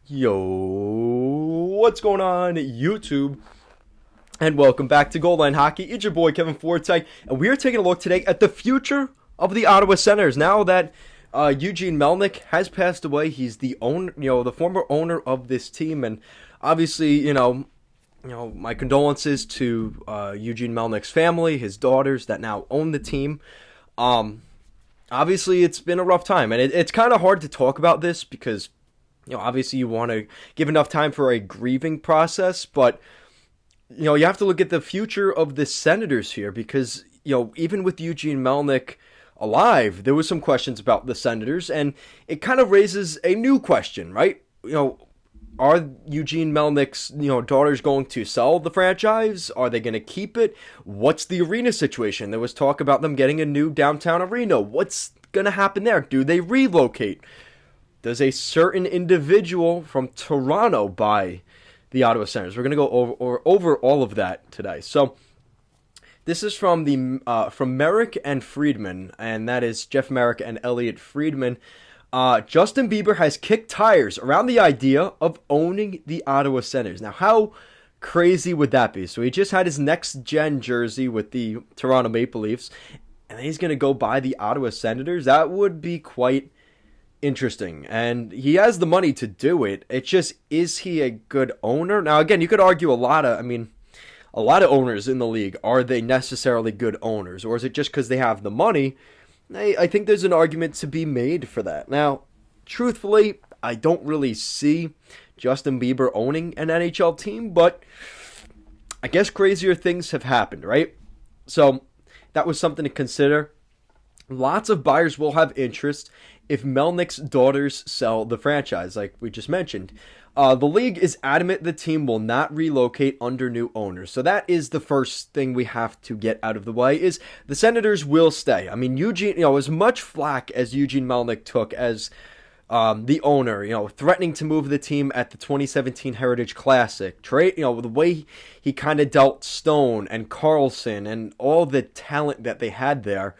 Yo, what's going on, YouTube? And welcome back to Goal Line Hockey. It's your boy Kevin Forte, and we are taking a look today at the future of the Ottawa Senators. Now that Eugene Melnyk has passed away, he's the owner, the former owner of this team, and obviously, my condolences to Eugene Melnyk's family, his daughters that now own the team. Um, Obviously, it's been a rough time, and it's kind of hard to talk about this because obviously you want to give enough time for a grieving process, but you have to look at the future of the Senators here because, even with Eugene Melnyk alive, there was some questions about the Senators, and it kind of raises a new question, right? Are Eugene Melnyk's, daughters going to sell the franchise? Are they going to keep it? What's the arena situation? There was talk about them getting a new downtown arena. What's going to happen there? Do they relocate? Does a certain individual from Toronto buy the Ottawa Senators? We're going to go over all of that today. So this is from Merrick and Friedman, and that is Jeff Merrick and Elliot Friedman. Justin Bieber has kicked tires around the idea of owning the Ottawa Senators. Now, how crazy would that be? So he just had his next gen jersey with the Toronto Maple Leafs, and he's going to go buy the Ottawa Senators. That would be quite interesting, and he has the money to do it. It's just, is he a good owner? Now, again, you could argue a lot of owners in the league, are they necessarily good owners, or is it just because they have the money? I think there's an argument to be made for that. Now, truthfully, I don't really see Justin Bieber owning an NHL team, but I guess crazier things have happened, right? So that was something to consider. Lots of buyers will have interest if Melnyk's daughters sell the franchise, like we just mentioned. The league is adamant the team will not relocate under new owners. So that is the first thing we have to get out of the way, is the Senators will stay. I mean, Eugene, as much flack as Eugene Melnyk took as the owner, threatening to move the team at the 2017 Heritage Classic, trade, the way he kind of dealt Stone and Carlson and all the talent that they had there.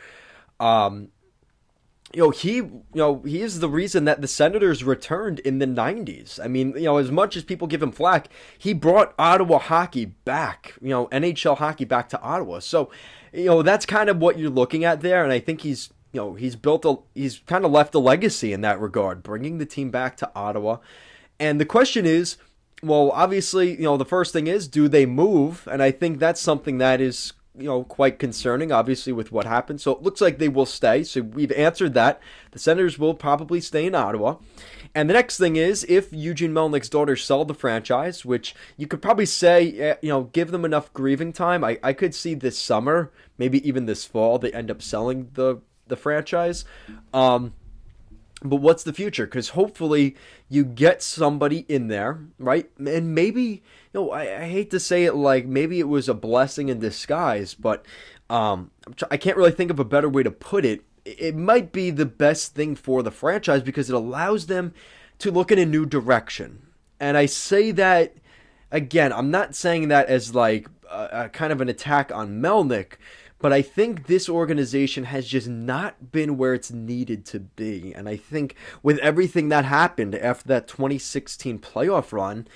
He is the reason that the Senators returned in the 90s. I mean, as much as people give him flack, he brought Ottawa hockey back, NHL hockey back to Ottawa. So, that's kind of what you're looking at there. And I think he's kind of left a legacy in that regard, bringing the team back to Ottawa. And the question is, well, obviously, the first thing is, do they move? And I think that's something that is quite concerning, obviously, with what happened. So it looks like they will stay. So we've answered that. The Senators will probably stay in Ottawa. And the next thing is, if Eugene Melnyk's daughters sell the franchise, which you could probably say, give them enough grieving time. I could see this summer, maybe even this fall, they end up selling the franchise. But what's the future? Because hopefully you get somebody in there, right? And maybe, I hate to say it, like maybe it was a blessing in disguise, but I can't really think of a better way to put it. It might be the best thing for the franchise because it allows them to look in a new direction. And I say that, again, I'm not saying that as like a kind of an attack on Melnyk, but I think this organization has just not been where it's needed to be. And I think with everything that happened after that 2016 playoff run,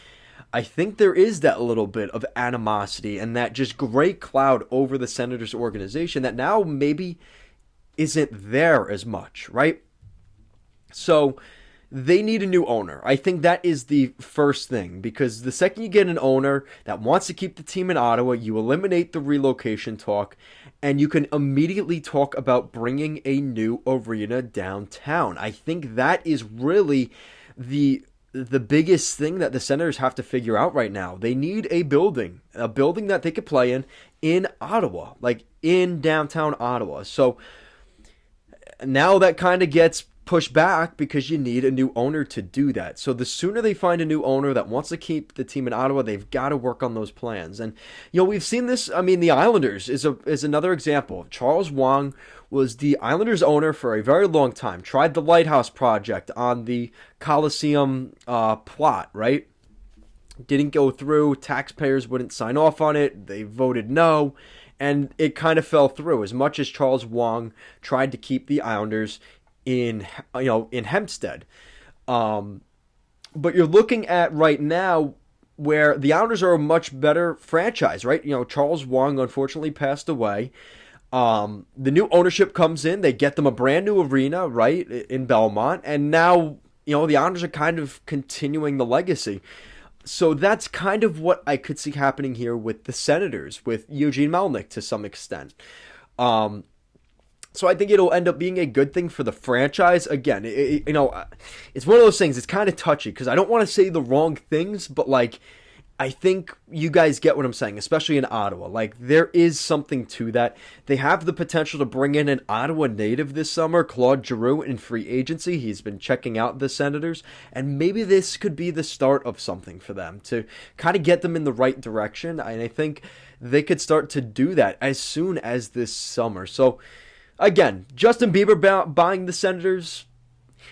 I think there is that little bit of animosity and that just gray cloud over the Senators organization that now maybe isn't there as much, right? So they need a new owner. I think that is the first thing, because the second you get an owner that wants to keep the team in Ottawa, you eliminate the relocation talk, and you can immediately talk about bringing a new arena downtown. I think that is really the biggest thing that the Senators have to figure out right now. They need a building that they could play in Ottawa, like in downtown Ottawa. So now that kind of gets pushed back because you need a new owner to do that. So the sooner they find a new owner that wants to keep the team in Ottawa, they've got to work on those plans. And we've seen this. I mean, the Islanders is another example. Charles Wang was the Islanders owner for a very long time. Tried the Lighthouse Project on the Coliseum plot, right? Didn't go through. Taxpayers wouldn't sign off on it. They voted no. And it kind of fell through. As much as Charles Wang tried to keep the Islanders in Hempstead. But But you're looking at right now where the Islanders are a much better franchise, right? Charles Wang unfortunately passed away. The new ownership comes in. They get them a brand new arena, right, in Belmont. And now, the Islanders are kind of continuing the legacy. So that's kind of what I could see happening here with the Senators, with Eugene Melnyk to some extent. So I think it'll end up being a good thing for the franchise. Again, it's one of those things. It's kind of touchy because I don't want to say the wrong things, but like, I think you guys get what I'm saying, especially in Ottawa. Like, there is something to that. They have the potential to bring in an Ottawa native this summer, Claude Giroux, in free agency. He's been checking out the Senators, and maybe this could be the start of something for them to kind of get them in the right direction. And I think they could start to do that as soon as this summer. So, again, Justin Bieber buying the Senators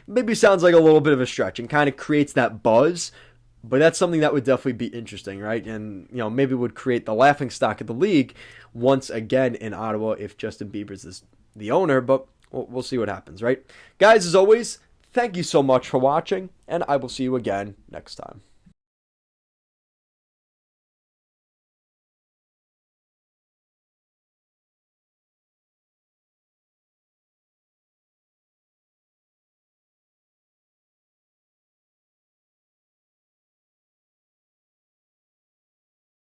maybe sounds like a little bit of a stretch and kind of creates that buzz. But that's something that would definitely be interesting, right? And, maybe would create the laughingstock of the league once again in Ottawa if Justin Bieber's is the owner. But we'll see what happens, right? Guys, as always, thank you so much for watching, and I will see you again next time.